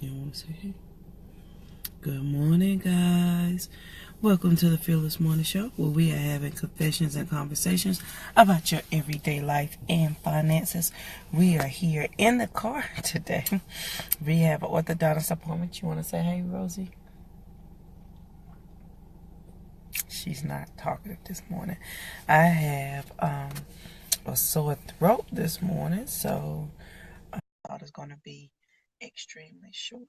You want to say hey? Good morning, guys. Welcome to the Fearless Morning Show, where we are having confessions and conversations about your everyday life and finances. We are here in the car today. We have an orthodontist appointment. You want to say hey, Rosie? She's not talkative this morning. I have a sore throat this morning, so I thought it's going to be extremely short.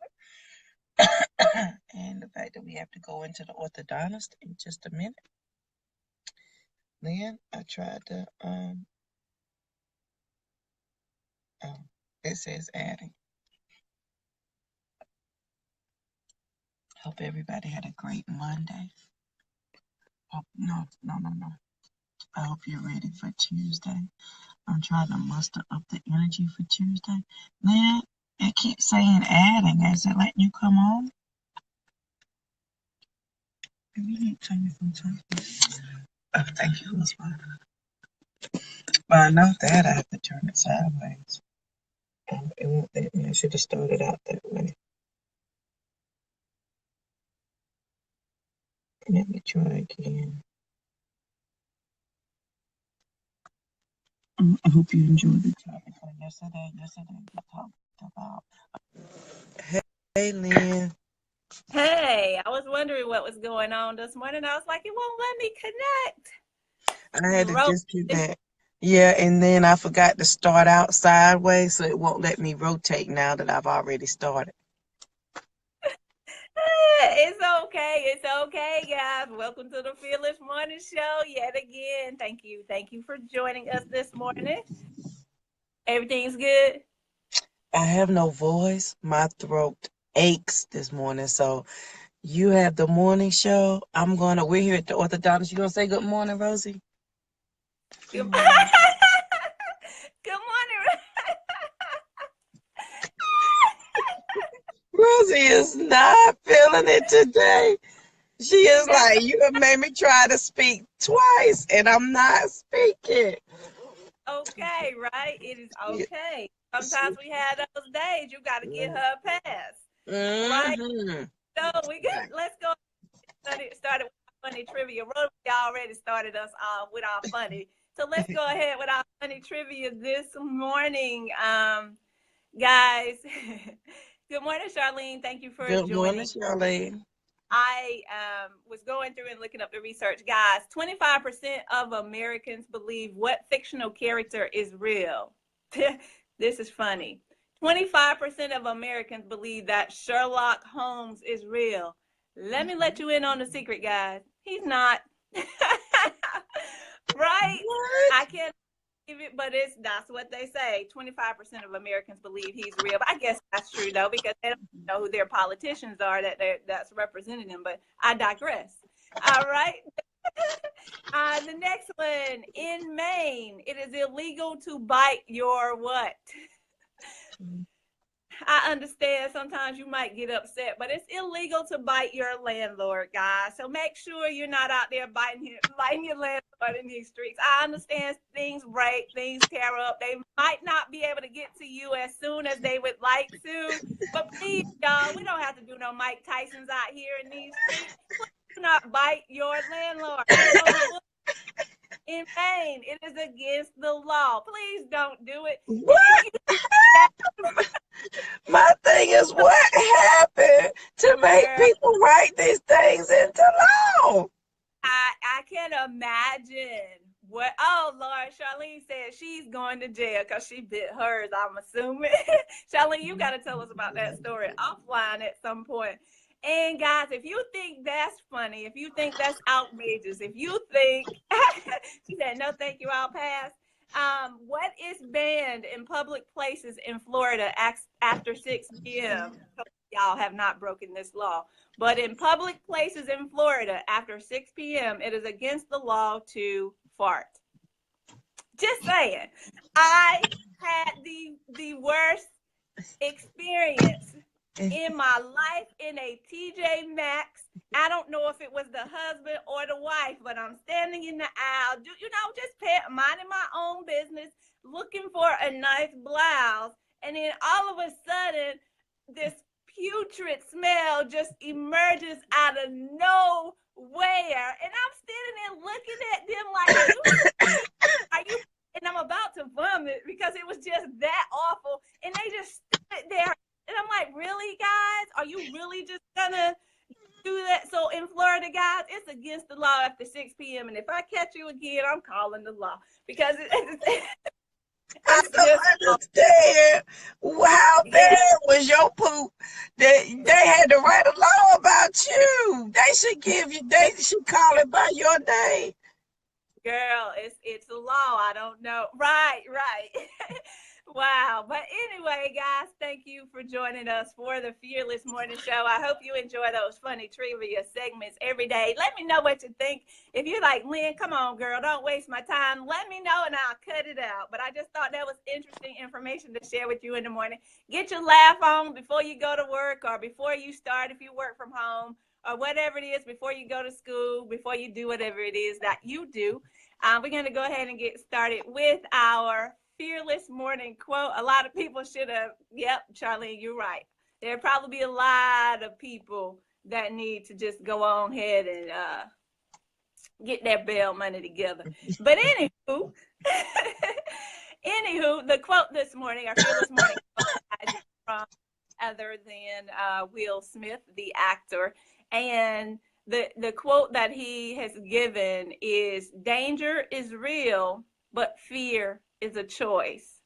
And the fact that we have to go into the orthodontist in just a minute. Then I tried to oh, it says adding. Hope everybody had a great Monday. Oh, no. I hope you're ready for Tuesday. I'm trying to muster up the energy for Tuesday. Man, it keeps saying adding. Is it letting you come on? Maybe you need to turn your phone sideways. Oh, thank you, Elizabeth. Well, I know that I have to turn it sideways. It won't let me. I should have started out that way. Let me try again. I hope you enjoyed the topic from yesterday. Yesterday we talked about. Hey, Lynn. Hey, I was wondering what was going on this morning. I was like, it won't let me I had to connect. disconnect. Yeah, and then I forgot to start out sideways, so it won't let me rotate now that I've already started. It's okay. It's okay, guys. Welcome to the Fearless Morning Show yet again. Thank you. Thank you for joining us this morning. Everything's good? I have no voice. My throat aches this morning, so you have the morning show. We're here at the orthodontist. You gonna say good morning, Rosie? Good, good morning. Rosie is not feeling it today. She is That's like, you have made me try to speak twice, and I'm not speaking. okay, right? It is Yeah. okay. Sometimes we have those days. You got to get her a pass, right? Mm-hmm. So let's go started with our funny trivia. Rosie already started us off with our funny. So let's go ahead with our funny trivia this morning. Guys, good morning, Charlene. Thank you for Good morning, joining. Shirley. I was going through and looking up the research. Guys, 25% of Americans believe what fictional character is real. This is funny. 25% of Americans believe that Sherlock Holmes is real. Let me let you in on the secret, guys. He's not. Right? What? I can't believe it, but that's what they say. 25% of Americans believe he's real. But I guess that's true though, because they don't know who their politicians are that's representing them. But I digress. All right. The next one, in Maine, it is illegal to bite your what? I understand sometimes you might get upset, but it's illegal to bite your landlord, guys. So make sure you're not out there biting your landlord in these streets. I understand things break, things tear up. They might not be able to get to you as soon as they would like to, but please, y'all, we don't have to do no Mike Tyson's out here in these streets. Please do not bite your landlord. It's on the book in Maine. It is against the law. Please don't do it. And if What? you do that, My thing is, what happened to make girl, people write these things into law? I can imagine what. Oh Lord, Charlene said she's going to jail because she bit hers. I'm assuming. Charlene, you got to tell us about that story offline at some point. And guys, if you think that's funny, if you think that's outrageous, if you think she said no, thank you, I'll pass. What is banned in public places in Florida after 6 p.m.? Y'all have not broken this law. But in public places in Florida after 6 p.m., it is against the law to fart. Just saying. I had the worst experience in my life in a TJ Maxx. I don't know if it was the husband or the wife, but I'm standing in the aisle, just minding my own business, looking for a nice blouse. And then all of a sudden, this putrid smell just emerges out of nowhere. And I'm standing there looking at them like, are you? And I'm about to vomit because it was just that awful. And they just stood there. And I'm like, really, guys? Are you really just gonna do that? So in Florida, guys, it's against the law after 6 p.m. And if I catch you again, I'm calling the law because I don't understand how bad was your poop that they had to write a law about you. They should call it by your name. Girl, it's a law. I don't know. Right. Wow. But anyway, guys, thank you for joining us for the Fearless Morning Show. I hope you enjoy those funny trivia segments every day. Let me know what you think. If you're like, Lynn, come on, girl, don't waste my time. Let me know and I'll cut it out. But I just thought that was interesting information to share with you in the morning. Get your laugh on before you go to work or before you start if you work from home or whatever it is, before you go to school, before you do whatever it is that you do. We're going to go ahead and get started with our Fearless Morning Quote. A lot of people should have, yep, Charlene, you're right. There'll probably be a lot of people that need to just go on ahead and get their bail money together. But anywho, the quote this morning, our Fearless Morning Quote, is from other than Will Smith, the actor. And the quote that he has given is, danger is real, but fear is a choice.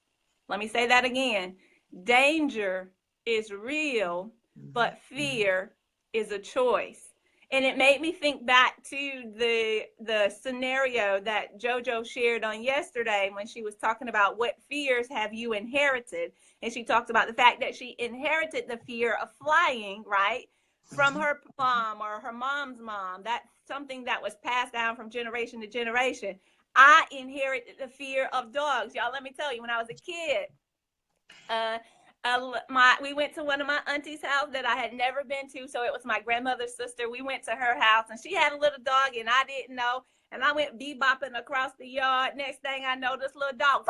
Let me say that again. Danger is real, but fear is a choice. And it made me think back to the scenario that JoJo shared on yesterday when she was talking about what fears have you inherited. And she talked about the fact that she inherited the fear of flying, right, from her mom or her mom's mom. That's something that was passed down from generation to generation. I inherited the fear of dogs. Y'all, let me tell you, when I was a kid, we went to one of my auntie's house that I had never been to. So it was my grandmother's sister. We went to her house and she had a little dog and I didn't know. And I went bebopping across the yard. Next thing I know, this little dog,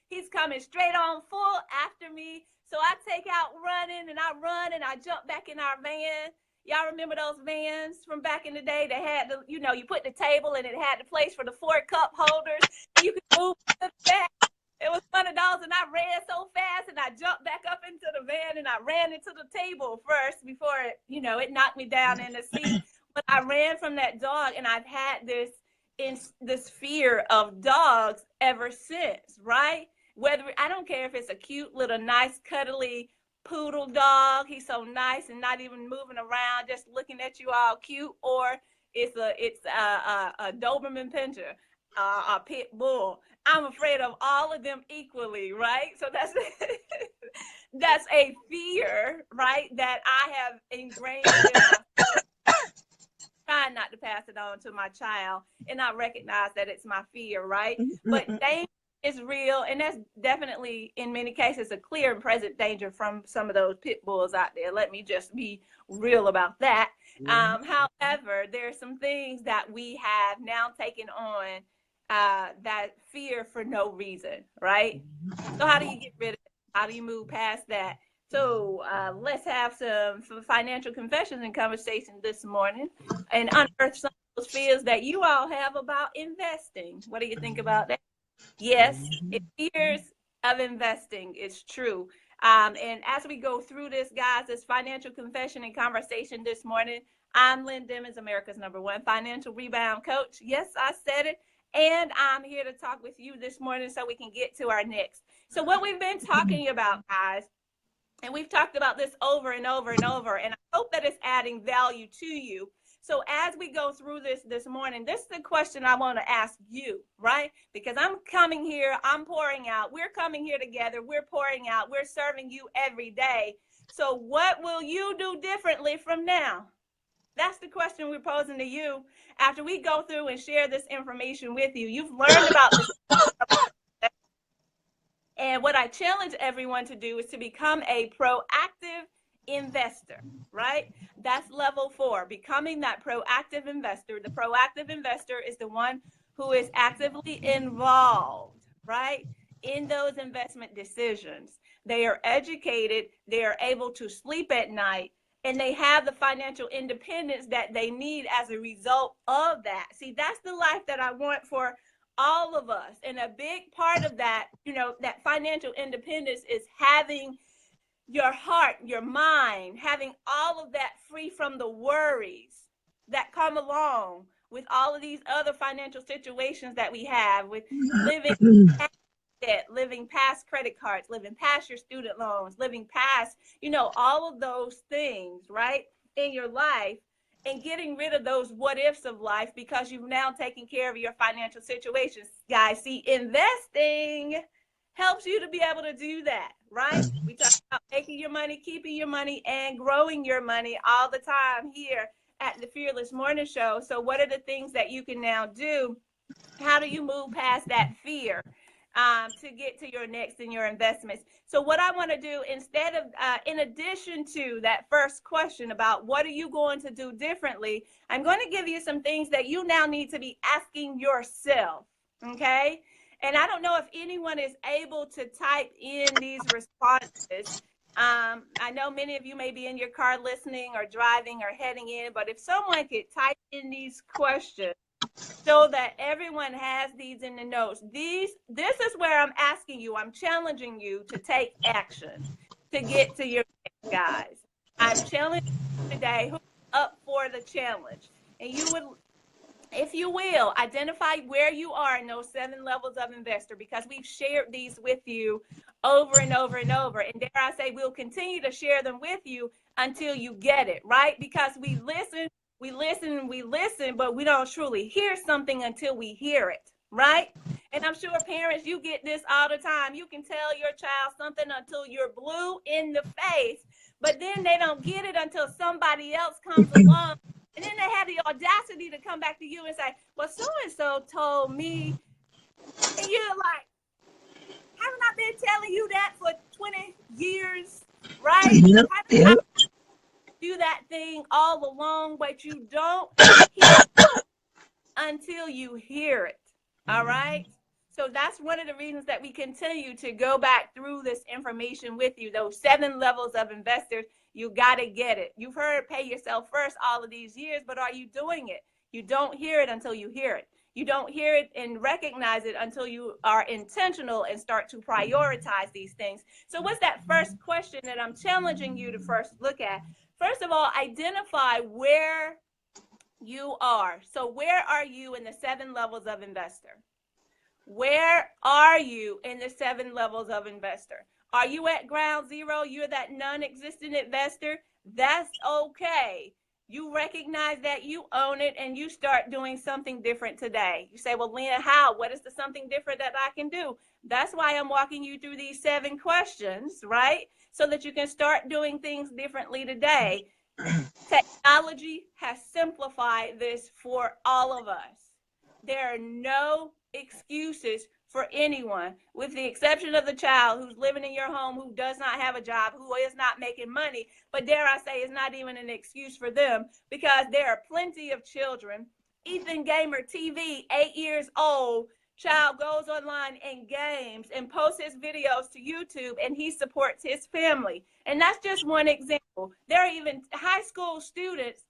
he's coming straight on full after me. So I take out running and I run and I jump back in our van. Y'all remember those vans from back in the day? They had the, you put the table and it had the place for the 4 cup holders. You could move to the back. It was one of those, and I ran so fast, and I jumped back up into the van, and I ran into the table first before it knocked me down in the seat. But I ran from that dog, and I've had this fear of dogs ever since, right? I don't care if it's a cute little nice cuddly poodle dog, he's so nice and not even moving around, just looking at you all cute, or it's a Doberman Pinscher, a pit bull. I'm afraid of all of them equally, right? So that's a fear, right, that I have ingrained in myself. Trying not to pass it on to my child and not recognize that it's my fear, right? But danger is real, and that's definitely in many cases a clear and present danger from some of those pit bulls out there. Let me just be real about that. However, there are some things that we have now taken on that fear for no reason, right? So how do you get rid of it? How do you move past that? So let's have some financial confessions and conversation this morning and unearth some of those fears that you all have about investing. What do you think about that? Yes, fears of investing is true. And as we go through this, guys, this financial confession and conversation this morning, I'm Lynn Dimmons, America's #1 financial rebound coach. Yes, I said it. And I'm here to talk with you this morning so we can get to our next. So what we've been talking about, guys, and we've talked about this over and over and over, and I hope that it's adding value to you. So as we go through this morning, this is the question I want to ask you, right? Because I'm coming here, I'm pouring out, we're coming here together, we're pouring out, we're serving you every day. So what will you do differently from now? That's the question we're posing to you after we go through and share this information with you. You've learned about this. And what I challenge everyone to do is to become a proactive investor, right? That's level 4, becoming that proactive investor. The proactive investor is the one who is actively involved, right, in those investment decisions. they are educated, they are able to sleep at night, and they have the financial independence that they need as a result of that. See, that's the life that I want for all of us. And a big part of that, that financial independence is having your heart, your mind, having all of that free from the worries that come along with all of these other financial situations that we have, with living past debt, living past credit cards, living past your student loans, living past, all of those things, right, in your life, and getting rid of those what ifs of life because you've now taken care of your financial situations. Guys, see, investing helps you to be able to do that, right? We talk about making your money, keeping your money, and growing your money all the time here at the Fearless Morning Show. So what are the things that you can now do? How do you move past that fear to get to your next in your investments? So what I want to do, instead of, in addition to that first question about what are you going to do differently, I'm going to give you some things that you now need to be asking yourself, okay? And I don't know if anyone is able to type in these responses. I know many of you may be in your car listening or driving or heading in, but if someone could type in these questions so that everyone has these in the notes. This is where I'm asking you, I'm challenging you to take action to get to your guys. I'm challenging you today who's up for the challenge. And you would, if you will, identify where you are in those 7 levels of investor, because we've shared these with you over and over and over. And dare I say, we'll continue to share them with you until you get it, right? Because we listen, but we don't truly hear something until we hear it, right? And I'm sure parents, you get this all the time. You can tell your child something until you're blue in the face, but then they don't get it until somebody else comes along. And then they have the audacity to come back to you and say, well, so-and-so told me. And you're like, haven't I been telling you that for 20 years, right? Yep. Do that thing all along, but you don't hear it until you hear it, all right? So that's one of the reasons that we continue to go back through this information with you, those 7 levels of investors. You got to get it. You've heard pay yourself first all of these years, but are you doing it? You don't hear it until you hear it. You don't hear it and recognize it until you are intentional and start to prioritize these things. So what's that first question that I'm challenging you to first look at? First of all, identify where you are. So where are you in the 7 levels of investor? Where are you in the 7 levels of investor? Are you at ground zero? You're that non-existent investor? That's okay. You recognize that, you own it, and you start doing something different today. You say, well, Lena, how? What is the something different that I can do? That's why I'm walking you through these 7 questions, right? So that you can start doing things differently today. Technology has simplified this for all of us. There are no excuses for anyone, with the exception of the child who's living in your home, who does not have a job, who is not making money. But dare I say, it's not even an excuse for them, because there are plenty of children. Ethan Gamer TV, 8 years old, child goes online and games and posts his videos to YouTube, and he supports his family. And that's just one example. There are even high school students.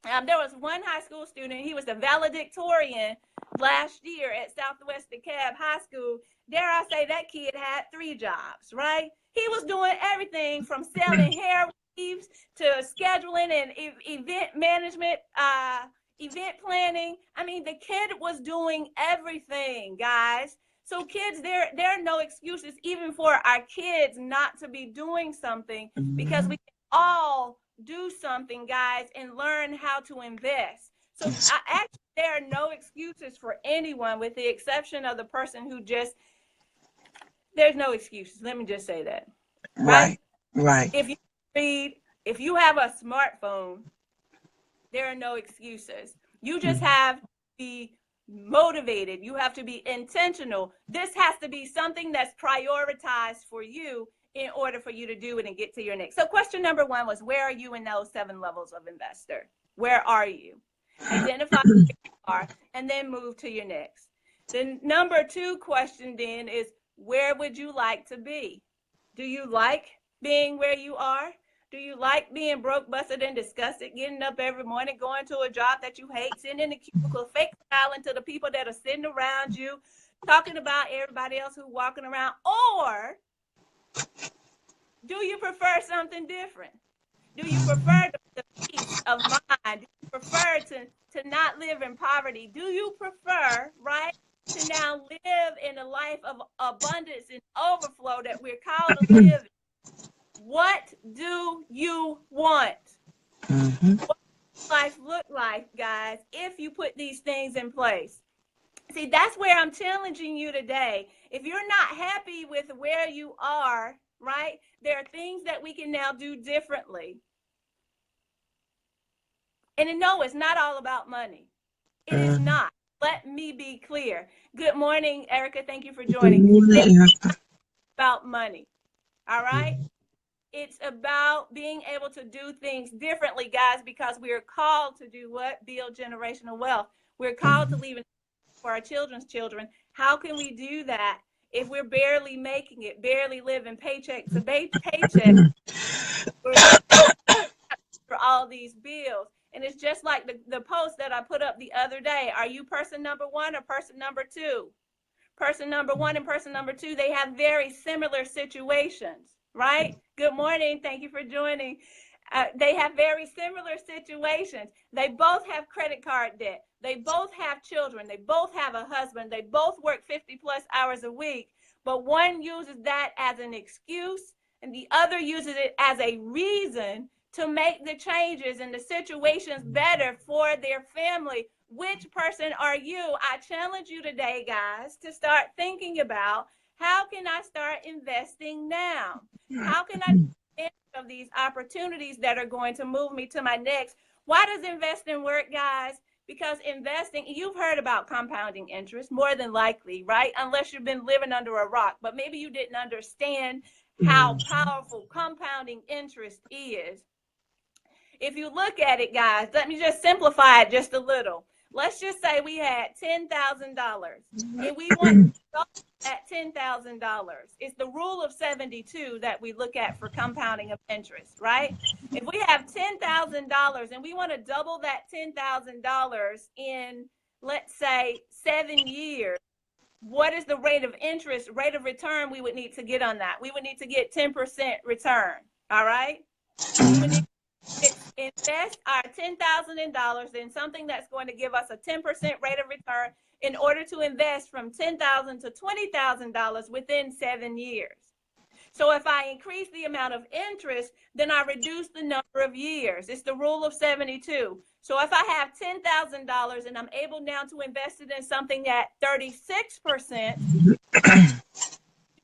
There was one high school student, he was the valedictorian last year at Southwest DeKalb High School. Dare I say, that kid had 3 jobs, right? He was doing everything from selling hair weaves to scheduling and event management, event planning. I mean, the kid was doing everything, guys. So kids, there are no excuses even for our kids not to be doing something, because we can all do something, guys, and learn how to invest. So actually, there are no excuses for anyone, with the exception of the person who just, there's no excuses. Let me just say that. Right. If you read, if you have a smartphone, there are no excuses. You just have to be motivated. You have to be intentional. This has to be something that's prioritized for you in order for you to do it and get to your next. So question number 1 was, where are you in those 7 levels of investor? Where are you? Identify where you are, and then move to your next. The number 2 question then is, where would you like to be? Do you like being where you are? Do you like being broke, busted, and disgusted, getting up every morning, going to a job that you hate, sitting in the cubicle, fake smiling to the people that are sitting around you, talking about everybody else who's walking around? Or do you prefer something different? Do you prefer the peace of mind? Do you prefer to not live in poverty? Do you prefer, right, to now live in a life of abundance and overflow that we're called to live in? What do you want? What does life look like, guys, if you put these things in place? See, that's where I'm challenging you today. If you're not happy with where you are, right, there are things that we can now do differently. And no, it's not all about money. It is not. Let me be clear. Good morning, Erica. Thank you for joining. It's not about money. All right? It's about being able to do things differently, guys, because we are called to do what? Build generational wealth. We're called to leave for our children's children. How can we do that if we're barely making it, barely living paycheck to paycheck for all these bills? And it's just like the post that I put up the other day. Are you person number one or person number two? Person number one and person number two, they have very similar situations, right? Good morning. Thank you for joining. They have very similar situations. They both have credit card debt. They both have children. They both have a husband. They both work 50 plus hours a week. But one uses that as an excuse and the other uses it as a reason to make the changes and the situations better for their family. Which person are you? I challenge you today, guys, to start thinking about, how can I start investing now? How can I take advantage of these opportunities that are going to move me to my next? Why does investing work, guys? Because investing, you've heard about compounding interest, more than likely, right? Unless you've been living under a rock, but maybe you didn't understand how powerful compounding interest is. If you look at it, guys, let me just simplify it just a little. Let's just say we had $10,000 and we want to go at $10,000. It's the rule of 72 that we look at for compounding of interest, right? If we have $10,000 and we want to double that $10,000 in, let's say, 7 years, what is the rate of interest, rate of return we would need to get on that? We would need to get 10% return, all right? We would need invest our $10,000 in something that's going to give us a 10% rate of return in order to invest from $10,000 to $20,000 within 7 years. So if I increase the amount of interest, then I reduce the number of years. It's the rule of 72. So if I have $10,000 and I'm able now to invest it in something at 36%,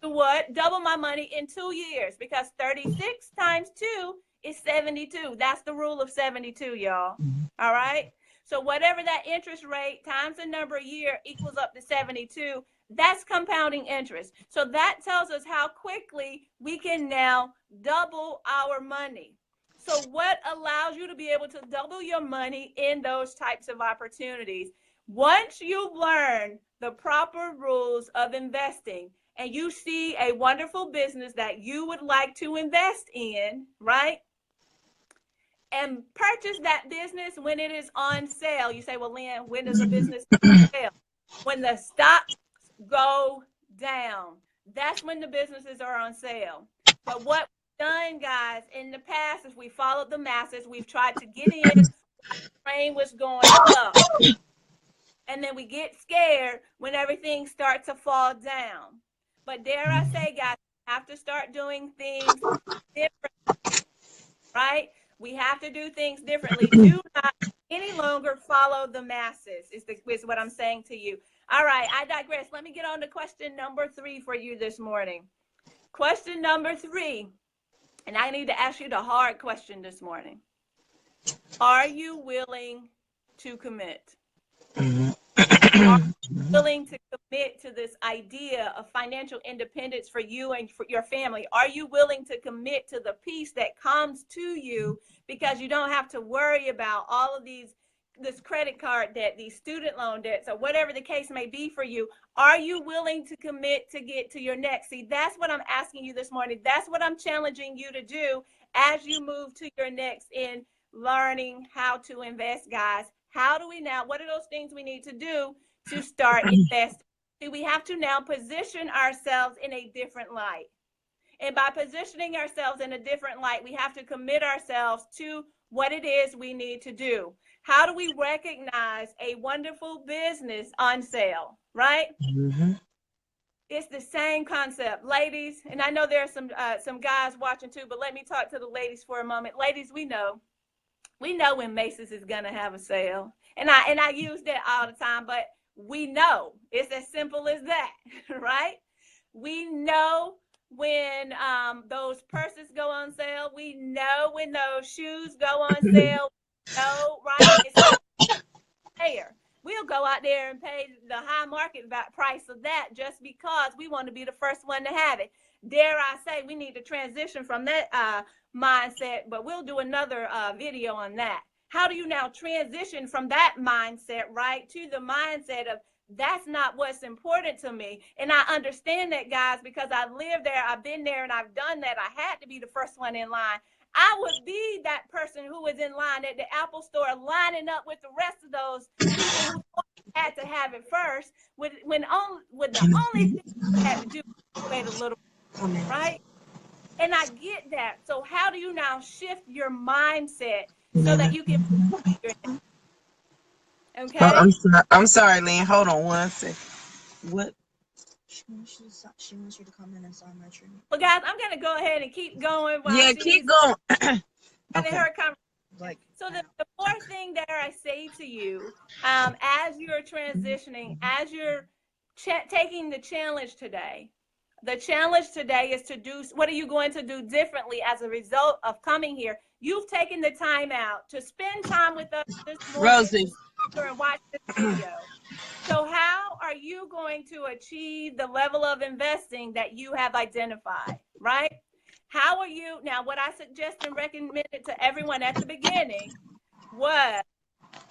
do what? Double my money in 2 years, because 36 times 2 is 72. That's the rule of 72, y'all. All right? So whatever that interest rate times the number of year equals up to 72, that's compounding interest. So that tells us how quickly we can now double our money. So what allows you to be able to double your money in those types of opportunities? Once you've learned the proper rules of investing and you see a wonderful business that you would like to invest in, right? And purchase that business when it is on sale. You say, well, Lynn, when does a business go on sale? When the stocks go down. That's when the businesses are on sale. But what we've done, guys, in the past is we followed the masses. We've tried to get in while the train was going up. And then we get scared when everything starts to fall down. But dare I say, guys, we have to start doing things differently, right? We have to do things differently. Do not any longer follow the masses, is what I'm saying to you. All right, I digress. Let me get on to question number 3 for you this morning. Question number 3, and I need to ask you the hard question this morning. Are you willing to commit? Are you willing to commit to this idea of financial independence for you and for your family? Are you willing to commit to the peace that comes to you because you don't have to worry about all of these this credit card debt, these student loan debts, or whatever the case may be for you, are you willing to commit to get to your next? See, that's what I'm asking you this morning. That's what I'm challenging you to do as you move to your next in learning how to invest, guys. How do we now, what are those things we need to do to start investing? See, we have to now position ourselves in a different light. And by positioning ourselves in a different light, we have to commit ourselves to what it is we need to do. How do we recognize a wonderful business on sale, right? Mm-hmm. It's the same concept, ladies. And I know there are some guys watching too, but let me talk to the ladies for a moment. Ladies, we know when Macy's is gonna have a sale, and I use that all the time, but we know it's as simple as that, right? We know when those purses go on sale. We know when those shoes go on sale. No, right? It's there. We'll go out there and pay the high market price of that just because we want to be the first one to have it. Dare I say, we need to transition from that mindset, but we'll do another video on that. How do you now transition from that mindset, right, to the mindset of that's not what's important to me? And I understand that, guys, because I lived there, I've been there, and I've done that. I had to be the first one in line. I would be that person who was in line at the Apple store lining up with the rest of those people who had to have it first, with the only thing you had to do was wait a little, right? And I get that. So how do you now shift your mindset so that you can okay? Oh, I'm sorry, Lynn. Hold on one second. What? She wants you to come in and sign my tree. Well, guys, I'm going to go ahead and keep going while Yeah, keep going. having her conversation. Like, So the fourth thing that I say to you, as you're transitioning, as you're taking the challenge today is to do, what are you going to do differently as a result of coming here? You've taken the time out to spend time with us this morning, Rosie, and watch this video. So how are you going to achieve the level of investing that you have identified, right? How are you, now what I suggest and recommended to everyone at the beginning was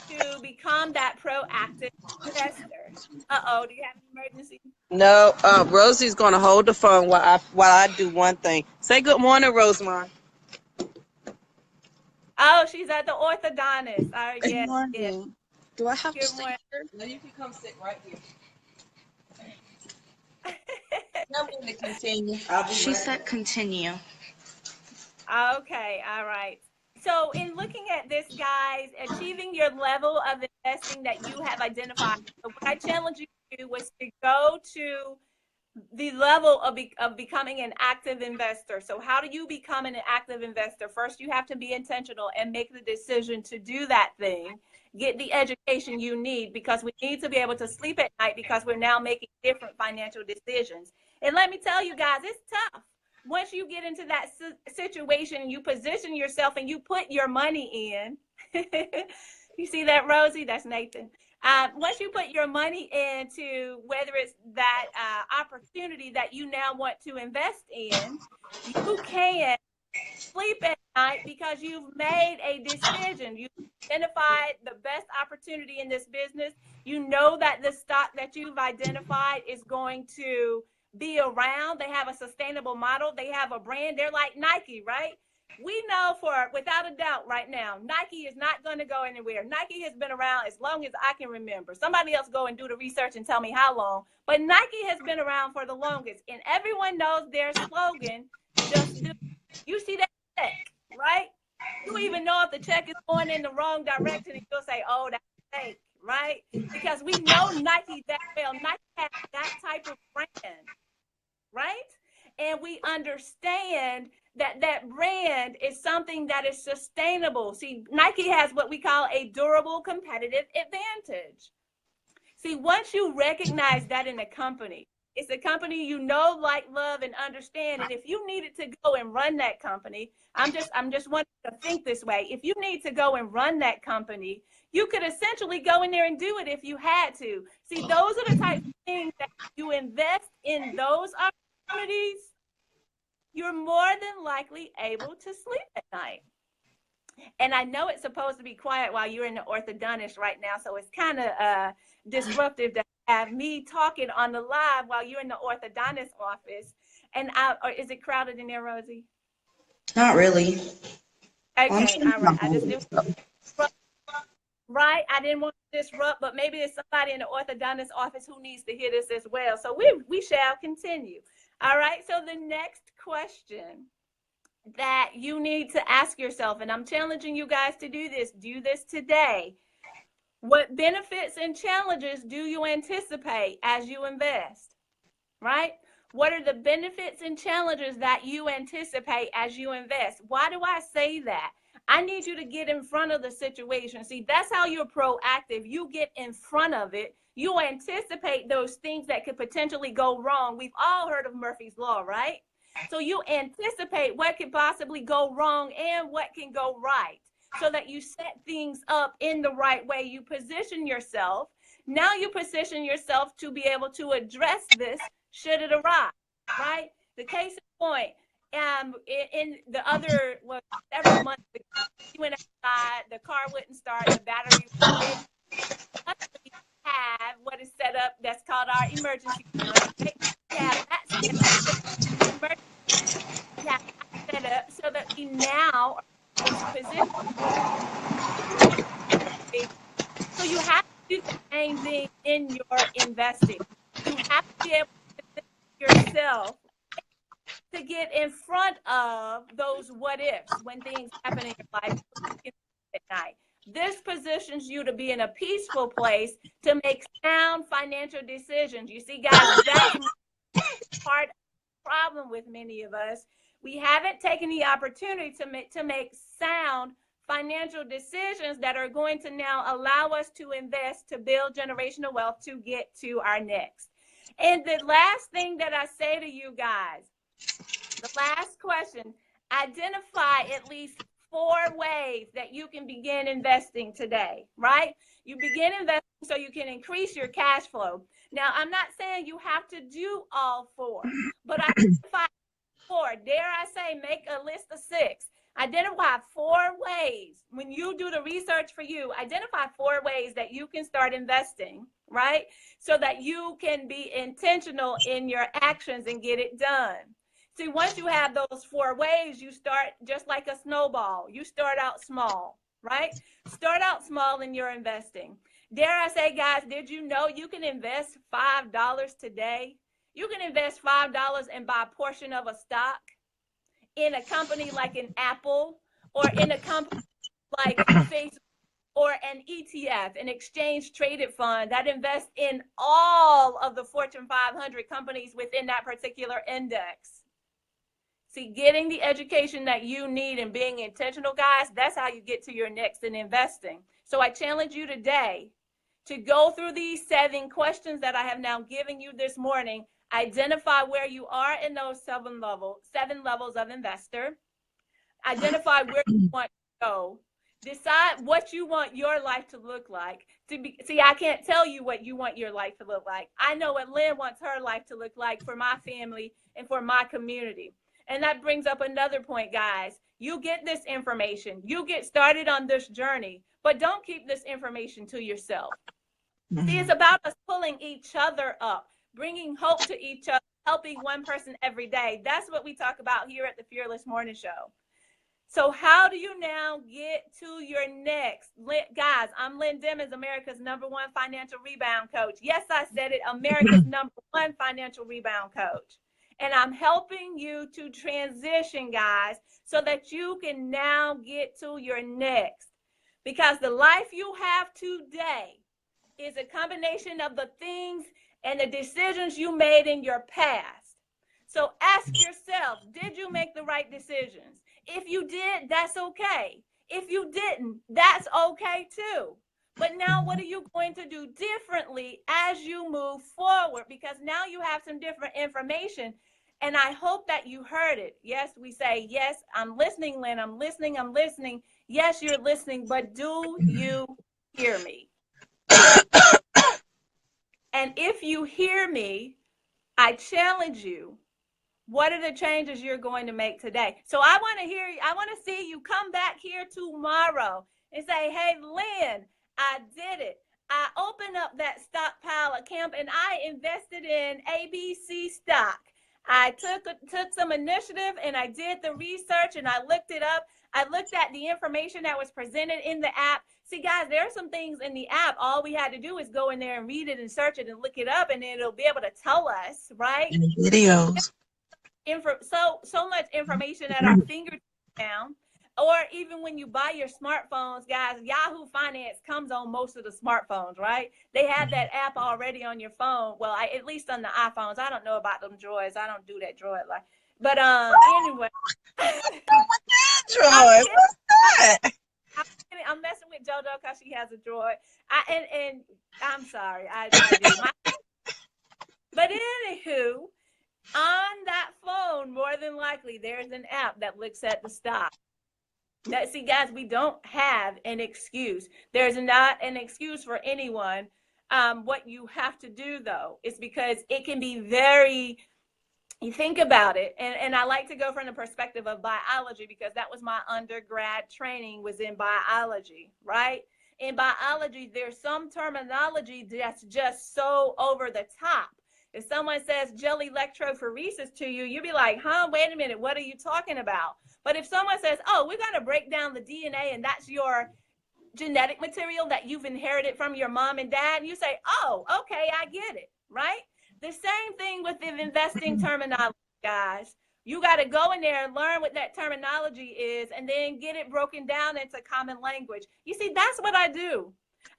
to become that proactive investor. Uh-oh, do you have an emergency? no, Rosie's gonna hold the phone while I do one thing. Say good morning, Rosemont. Oh, she's at the orthodontist. good Yes, morning. yes. Do I have to Good stay morning. here? No, you can come sit right here. Tell me to continue. She said continue. Okay, all right. So in looking at this, guys, achieving your level of investing that you have identified, so what I challenge you to do was to go to the level of becoming an active investor. So how do you become an active investor? First, you have to be intentional and make the decision to do that thing. Get the education you need, because we need to be able to sleep at night, because we're now making different financial decisions. And let me tell you guys, it's tough. Once you get into that situation and you position yourself and you put your money in, you see that, Rosie? That's Nathan. Once you put your money into whether it's that opportunity that you now want to invest in, you can sleep at night because you've made a decision. You've identified the best opportunity in this business. You know that the stock that you've identified is going to be around. They have a sustainable model. They have a brand. They're like Nike, right? We know without a doubt right now, Nike is not going to go anywhere. Nike has been around as long as I can remember. Somebody else go and do the research and tell me how long. But Nike has been around for the longest. And everyone knows their slogan, just do. You see that check, right? You even know if the check is going in the wrong direction, and you'll say, oh, that's fake, right? Because we know Nike that well. Nike has that type of brand, right? And we understand that that brand is something that is sustainable. See, Nike has what we call a durable competitive advantage. See, once you recognize that in a company, it's a company you know, like, love, and understand. And if you needed to go and run that company, I'm just wanting to think this way. If you need to go and run that company, you could essentially go in there and do it if you had to. See, those are the types of things that you invest in those opportunities, you're more than likely able to sleep at night. And I know it's supposed to be quiet while you're in the orthodontist right now, so it's kind of disruptive to have me talking on the live while you're in the orthodontist office. And or is it crowded in there, Rosie? Not really. I'm Okay, sure all right. I just didn't right. I didn't want to disrupt, but maybe there's somebody in the orthodontist office who needs to hear this as well. So we shall continue. All right. So the next question that you need to ask yourself, and I'm challenging you guys to do this today. What benefits and challenges do you anticipate as you invest? Right? What are the benefits and challenges that you anticipate as you invest? Why do I say that? I need you to get in front of the situation. See, that's how you're proactive. You get in front of it. You anticipate those things that could potentially go wrong. We've all heard of Murphy's Law, right? So you anticipate what could possibly go wrong and what can go right, so that you set things up in the right way. You position yourself. Now you position yourself to be able to address this should it arise, right? The case in point, in the other, well, several months ago, you went outside, the car wouldn't start, the battery wouldn't. We have what is set up that's called our emergency fund. Right? Yeah, that's set up so that we now are positioned. So you have to do the same thing in your investing. You have to be able to position yourself to get in front of those what ifs when things happen in your life at night. This positions you to be in a peaceful place to make sound financial decisions. You see, guys, that's part of the problem with many of us. We haven't taken the opportunity to make sound financial decisions that are going to now allow us to invest, to build generational wealth, to get to our next. And the last thing that I say to you guys, the last question, identify at least 4 ways that you can begin investing today, right? You begin investing so you can increase your cash flow. Now, I'm not saying you have to do all 4, but identify 4. Dare I say, make a list of 6. Identify 4 ways. When you do the research for you, identify 4 ways that you can start investing, right? So that you can be intentional in your actions and get it done. See, once you have those 4 ways, you start just like a snowball. You start out small, right? Start out small in your investing. Dare I say, guys, did you know you can invest $5 today? You can invest $5 and buy a portion of a stock in a company like an Apple, or in a company like Facebook, or an ETF, an exchange traded fund that invests in all of the Fortune 500 companies within that particular index. See, getting the education that you need and being intentional, guys, that's how you get to your next in investing. So I challenge you today to go through these 7 questions that I have now given you this morning. Identify where you are in those 7 levels of investor. Identify where you want to go. Decide what you want your life to look like. See, I can't tell you what you want your life to look like. I know what Lynn wants her life to look like for my family and for my community. And that brings up another point, guys. You get this information. You get started on this journey, but don't keep this information to yourself. See, it's about us pulling each other up, bringing hope to each other, helping one person every day. That's what we talk about here at the Fearless Morning Show. So how do you now get to your next? Guys, I'm Lynn Dimmons, America's #1 financial rebound coach. Yes, I said it, America's #1 financial rebound coach. And I'm helping you to transition, guys, so that you can now get to your next. Because the life you have today is a combination of the things and the decisions you made in your past. So ask yourself, did you make the right decisions? If you did, that's okay. If you didn't, that's okay too. But now what are you going to do differently as you move forward? Because now you have some different information. And I hope that you heard it. Yes, we say, yes, I'm listening, Lynn. I'm listening. I'm listening. Yes, you're listening. But do you hear me? And if you hear me, I challenge you, What are the changes you're going to make today? So I want to hear you. I want to see you come back here tomorrow and say, hey, Lynn, I did it. I opened up that stockpile account and I invested in ABC stock. I took some initiative and I did the research and I looked it up. I looked at the information that was presented in the app. See, guys, there are some things in the app. All we had to do is go in there and read it and search it and look it up, and then it'll be able to tell us, right? And videos. So much information at our fingertips now. Or even when you buy your smartphones, guys, Yahoo Finance comes on most of the smartphones, right? They have that app already on your phone. Well, at least on the iPhones. I don't know about them droids. I don't do that droid like. But anyway. Droid, what's that? I'm messing with JoJo because she has a droid. And I'm sorry, I do. But anywho, on that phone, more than likely, there's an app that looks at the stock. See, guys, we don't have an excuse. There's not an excuse for anyone. What you have to do, though, is because it can be very, you think about it, and I like to go from the perspective of biology because that was my undergrad training was in biology, right? In biology, there's some terminology that's just so over the top. If someone says gel electrophoresis to you, you'll be like, huh, wait a minute, what are you talking about? But if someone says, oh, we're going to break down the DNA and that's your genetic material that you've inherited from your mom and dad, you say, oh, okay, I get it, right? The same thing with the investing terminology, guys. You got to go in there and learn what that terminology is and then get it broken down into common language. You see, that's what I do.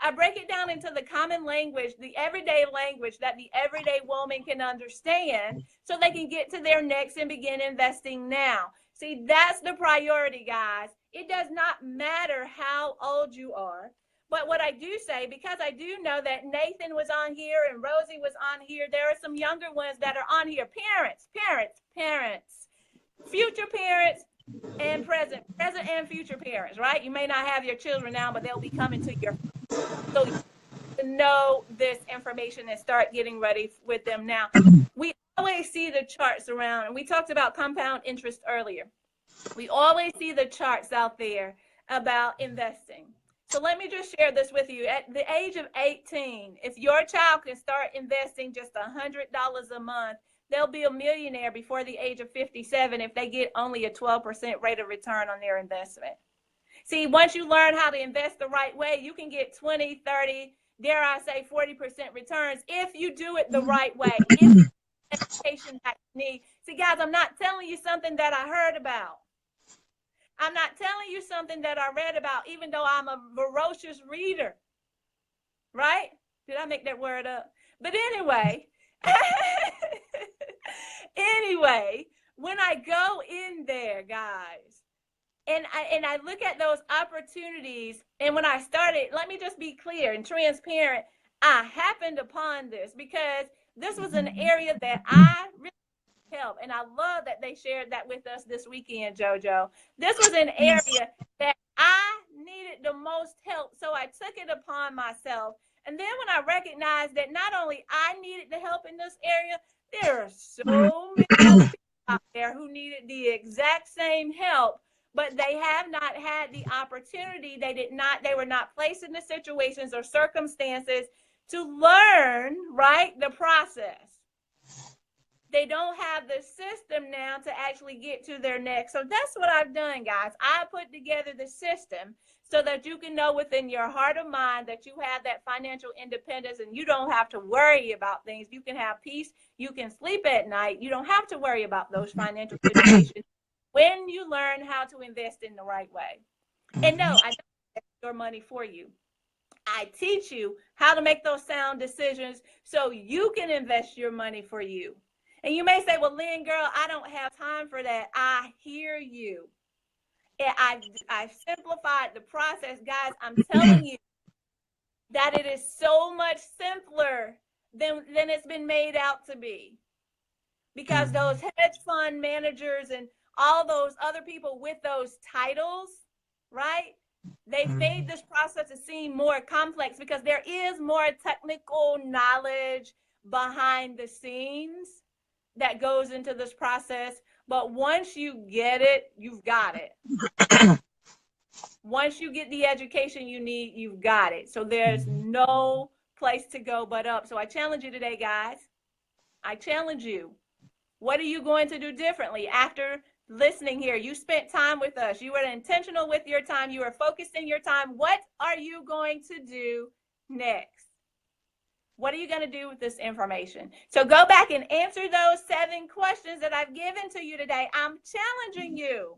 I break it down into the common language, the everyday language that the everyday woman can understand so they can get to their next and begin investing now. See, that's the priority, guys. It does not matter how old you are. But what I do say, because I do know that Nathan was on here and Rosie was on here, there are some younger ones that are on here. Parents, future parents, and present and future parents, right? You may not have your children now, but they'll be coming to your, so to know this information and start getting ready with them now. We always see the charts around, and we talked about compound interest earlier. We always see the charts out there about investing. So let me just share this with you. At the age of 18, if your child can start investing just $100 a month, they'll be a millionaire before the age of 57 if they get only a 12% rate of return on their investment. See, once you learn how to invest the right way, you can get 20, 30, dare I say 40% returns if you do it the right way. If you have education that you need. See, guys, I'm not telling you something that I heard about. I'm not telling you something that I read about, even though I'm a voracious reader. Right? Did I make that word up? But anyway, when I go in there, guys, and I look at those opportunities, and when I started, let me just be clear and transparent, I happened upon this because this was an area that I really help, and I love that they shared that with us this weekend, JoJo. This was an area that I needed the most help, so I took it upon myself. And then when I recognized that not only I needed the help in this area, there are so many other people out there who needed the exact same help, but they have not had the opportunity. They were not placed in the situations or circumstances to learn, right, the process. They don't have the system now to actually get to their next. So that's what I've done, guys. I put together the system so that you can know within your heart of mind that you have that financial independence and you don't have to worry about things. You can have peace. You can sleep at night. You don't have to worry about those financial situations when you learn how to invest in the right way. And no, I don't invest your money for you. I teach you how to make those sound decisions so you can invest your money for you. And you may say, well, Lynn, girl, I don't have time for that. I hear you. I've simplified the process. Guys, I'm telling you that it is so much simpler than it's been made out to be. Because those hedge fund managers and all those other people with those titles, right? They've made this process to seem more complex because there is more technical knowledge behind the scenes that goes into this process, but once you get it, you've got it. Once you get the education you need, you've got it. So there's no place to go but up. So I challenge you today, guys. I challenge you. What are you going to do differently after listening here? You spent time with us. You were intentional with your time. You were focused in your time. What are you going to do next? What are you going to do with this information? So go back and answer those 7 questions that I've given to you today. I'm challenging you.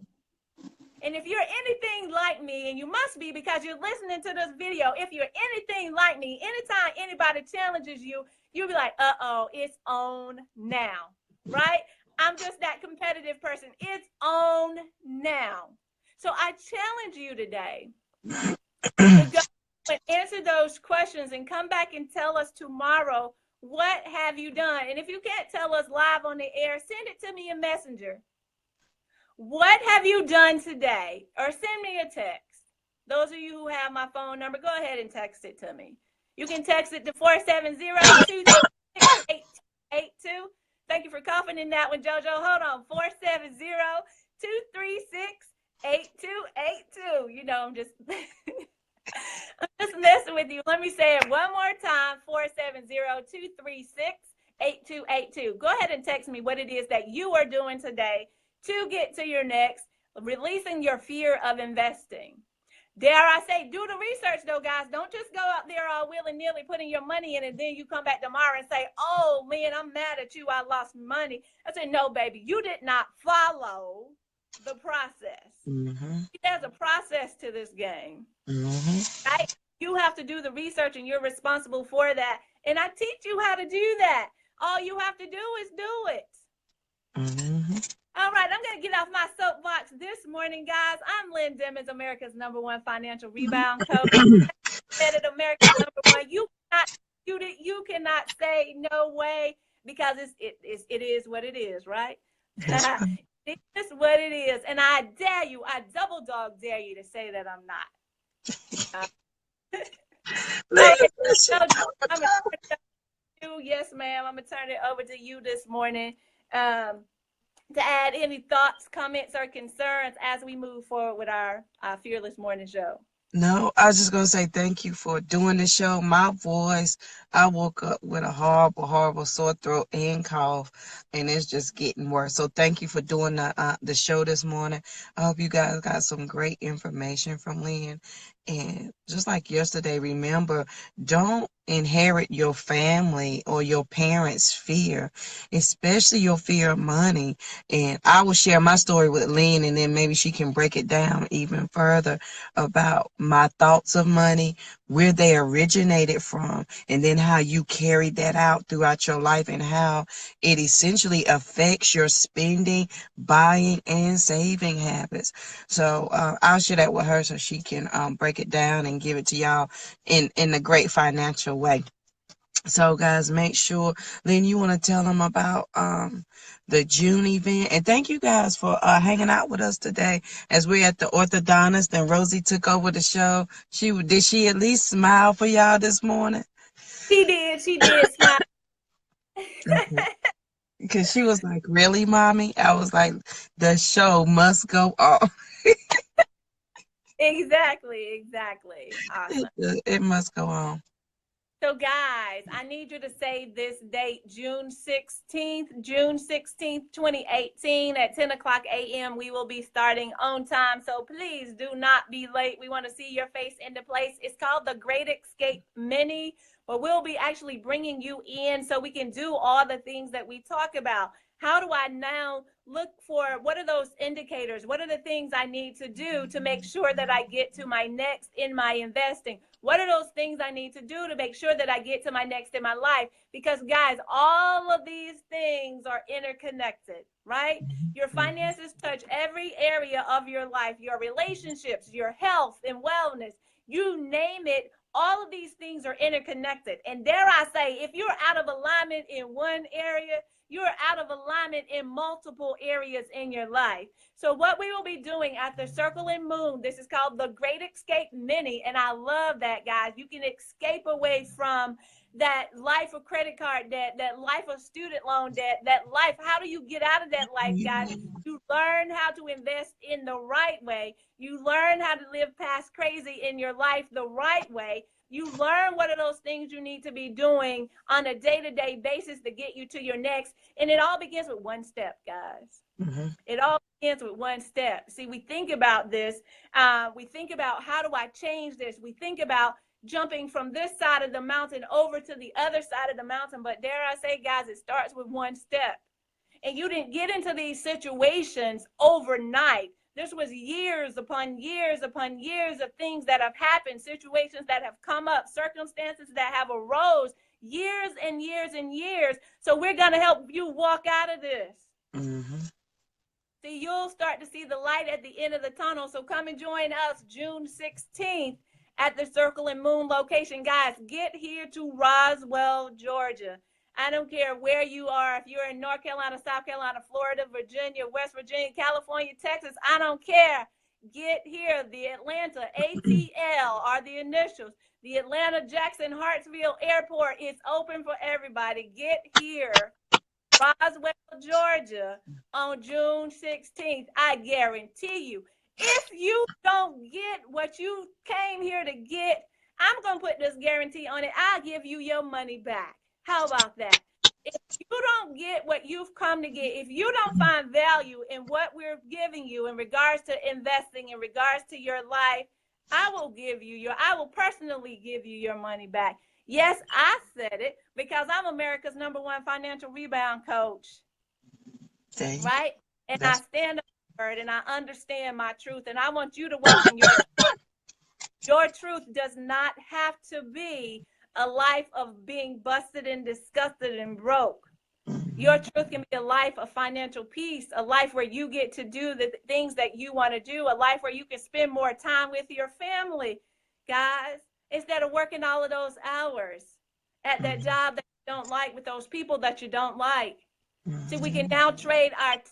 And if you're anything like me, and you must be because you're listening to this video, if you're anything like me, anytime anybody challenges you, you'll be like, uh-oh, it's on now, right? I'm just that competitive person. It's on now. So I challenge you today to go and answer those questions and come back and tell us tomorrow, what have you done? And if you can't tell us live on the air, send it to me in Messenger. What have you done today? Or send me a text. Those of you who have my phone number, go ahead and text it to me. You can text it to 470-236-8282. Thank you for coughing in that one, JoJo. Hold on, 470-236-8282. You know, I'm just messing with you. Let me say it one more time, 470-236-8282. Go ahead and text me what it is that you are doing today to get to your next, releasing your fear of investing. Dare I say, do the research though, guys. Don't just go out there all willy-nilly putting your money in and then you come back tomorrow and say, oh man, I'm mad at you, I lost money. I said, no, baby, you did not follow the process. There's a process to this game, right? You have to do the research and you're responsible for that. And I teach you how to do that. All you have to do is do it. All right, I'm going to get off my soapbox this morning, guys. I'm Lynn Dimmons, America's #1 financial rebound coach. At America's #1. You cannot say no way because it is what it is, right? It is what it is. And I dare you, I double dog dare you to say that I'm not. Yes, ma'am. I'm going to turn it over to you this morning. To add any thoughts, comments, or concerns as we move forward with our Fearless Morning Show. No, I was just going to say thank you for doing the show. My voice, I woke up with a horrible, horrible sore throat and cough, and it's just getting worse. So thank you for doing the show this morning. I hope you guys got some great information from Lynn. And just like yesterday, remember, don't inherit your family or your parents' fear, especially your fear of money. And I will share my story with Lynn, and then maybe she can break it down even further about my thoughts of money, where they originated from, and then how you carry that out throughout your life and how it essentially affects your spending, buying, and saving habits. So I'll share that with her so she can break it down and give it to y'all in a great financial way. So guys, make sure, Lynn, you want to tell them about the June event. And thank you guys for hanging out with us today as we're at the orthodontist and Rosie took over the show. Did she at least smile for y'all this morning? She did smile. Because she was like, really, mommy? I was like, the show must go on. Exactly. Awesome. It must go on. So guys, I need you to say this date, June 16th, 2018 at 10 o'clock a.m. We will be starting on time. So please do not be late. We want to see your face into place. It's called the Great Escape Mini, but we'll be actually bringing you in so we can do all the things that we talk about. How do I now look for, what are those indicators? What are the things I need to do to make sure that I get to my next in my investing? What are those things I need to do to make sure that I get to my next in my life? Because guys, all of these things are interconnected, right? Your finances touch every area of your life, your relationships, your health and wellness, you name it. All of these things are interconnected. And dare I say, if you're out of alignment in one area, you're out of alignment in multiple areas in your life. So what we will be doing after Circle and Moon, this is called the Great Escape Mini. And I love that, guys. You can escape away from that life of credit card debt, that life of student loan debt, that life. How do you get out of that life, guys? You learn how to invest in the right way. You learn how to live past crazy in your life the right way. You learn what are those things you need to be doing on a day-to-day basis to get you to your next. And it all begins with one step, guys. It all begins with one step. See, we think about this. We think about, how do I change this? We think about jumping from this side of the mountain over to the other side of the mountain. But dare I say, guys, it starts with one step. And you didn't get into these situations overnight. This was years upon years upon years of things that have happened, situations that have come up, circumstances that have arose, years and years and years. So we're going to help you walk out of this. See, you'll start to see the light at the end of the tunnel. So come and join us June 16th at the Circle and Moon location. Guys, get here to Roswell, Georgia. I don't care where you are. If you're in North Carolina, South Carolina, Florida, Virginia, West Virginia, California, Texas, I don't care. Get here. The Atlanta ATL are the initials. The Atlanta Jackson Hartsfield Airport is open for everybody. Get here. Roswell, Georgia on June 16th. I guarantee you, if you don't get what you came here to get, I'm going to put this guarantee on it. I'll give you your money back. How about that? If you don't get what you've come to get, if you don't find value in what we're giving you in regards to investing, in regards to your life, I will personally give you your money back. Yes, I said it because I'm America's #1 financial rebound coach. Right? And I stand up for it and I understand my truth. And I want you to work in your truth. Your truth does not have to be a life of being busted and disgusted and broke. Your truth can be a life of financial peace, a life where you get to do the things that you want to do, a life where you can spend more time with your family, guys, instead of working all of those hours at that job that you don't like with those people that you don't like. See, we can now trade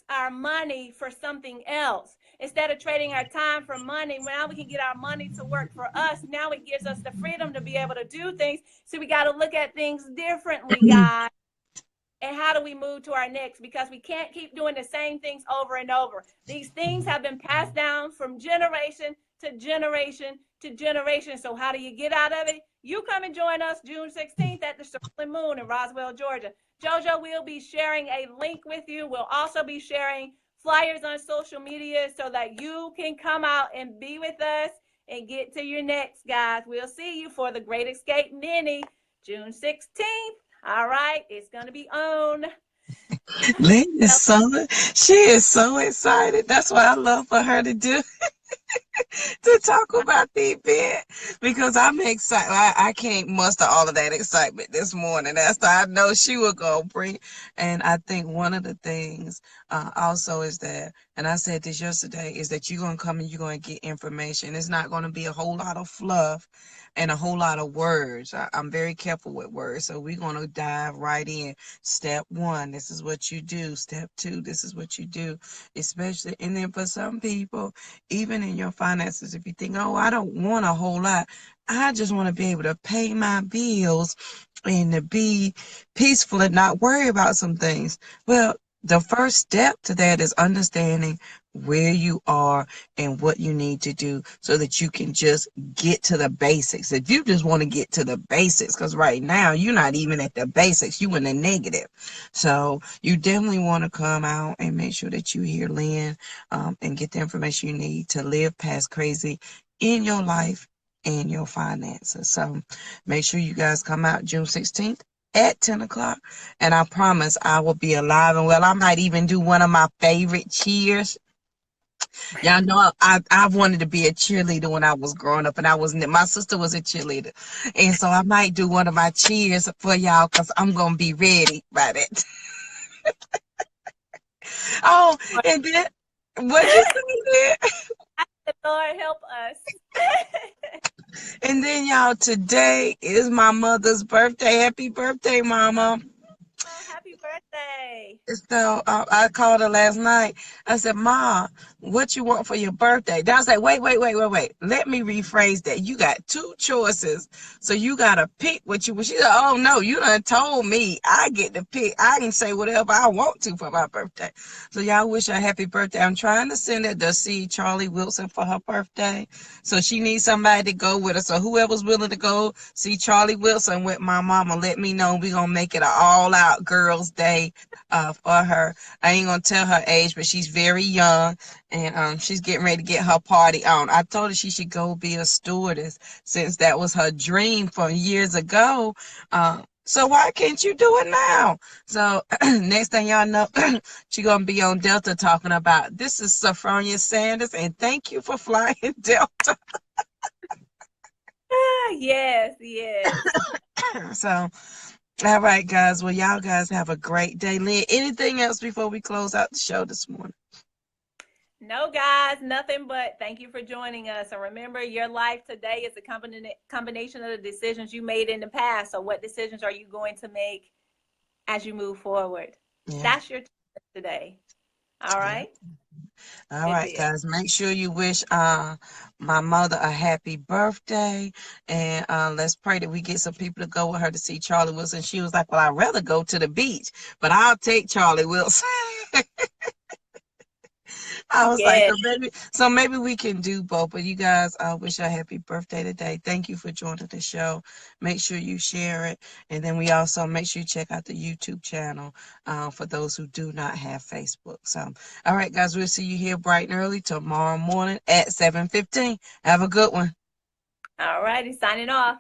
our money for something else. Instead of trading our time for money, now we can get our money to work for us. Now it gives us the freedom to be able to do things. So we got to look at things differently, guys. And how do we move to our next? Because we can't keep doing the same things over and over. These things have been passed down from generation to generation to generation. So how do you get out of it? You come and join us June 16th at the Circle and Moon in Roswell, Georgia. JoJo will be sharing a link with you. We'll also be sharing flyers on social media so that you can come out and be with us and get to your next, guys. We'll see you for the Great Escape Mini, June 16th. All right, it's going to be on. Lynn is she is so excited. That's what I love for her to do. To talk about the event, because I'm excited. I can't muster all of that excitement this morning. That's I know she will go bring. And I think one of the things also is that, and I said this yesterday, is that you're going to come and you're going to get information. It's not going to be a whole lot of fluff and a whole lot of words. I'm very careful with words. So we're going to dive right in. Step 1, this is what you do. Step 2, this is what you do. Especially, and then for some people, even in your finances, if you think, oh, I don't want a whole lot. I just want to be able to pay my bills and to be peaceful and not worry about some things. Well, the first step to that is understanding where you are and what you need to do so that you can just get to the basics. If you just want to get to the basics, because right now you're not even at the basics, you in the negative. So you definitely want to come out and make sure that you hear Lynn and get the information you need to live past crazy in your life and your finances. So make sure you guys come out June 16th. At 10 o'clock, and I promise I will be alive and well. I might even do one of my favorite cheers. Y'all know I wanted to be a cheerleader when I was growing up, and my sister was a cheerleader, and so I might do one of my cheers for y'all because I'm gonna be ready by that. Oh, and then what you say there? Lord help us. And then y'all, today is my mother's birthday. Happy birthday, Mama. Oh, happy birthday. birthday. So I called her last night. I said, "Ma, what you want for your birthday?" Then I was like, "Wait. Let me rephrase that. You got two choices, so you gotta pick what you." She said, "Oh no, you done told me I get to pick. I can say whatever I want to for my birthday." So y'all wish her a happy birthday. I'm trying to send her to see Charlie Wilson for her birthday, so she needs somebody to go with her. So whoever's willing to go see Charlie Wilson with my mama, let me know. We gonna make it an all-out girls' day for her. I ain't gonna tell her age, but she's very young, and she's getting ready to get her party on. I told her she should go be a stewardess since that was her dream from years ago. So why can't you do it now? So next thing y'all know, she gonna be on Delta talking about, "This is Sophronia Sanders, and thank you for flying Delta." Yes. So, all right, guys. Well, y'all guys have a great day. Lynn, anything else before we close out the show this morning? No, guys, nothing but thank you for joining us. And remember, your life today is a combination of the decisions you made in the past. So what decisions are you going to make as you move forward? Yeah. That's your today. All right. All right, guys. Make sure you wish my mother a happy birthday, and let's pray that we get some people to go with her to see Charlie Wilson. She was like, "Well, I'd rather go to the beach, but I'll take Charlie Wilson." I was like, so maybe we can do both. But you guys, I wish her a happy birthday today. Thank you for joining the show. Make sure you share it. And then we also make sure you check out the YouTube channel for those who do not have Facebook. So, all right, guys, we'll see you here bright and early tomorrow morning at 7:15. Have a good one. All righty, signing off.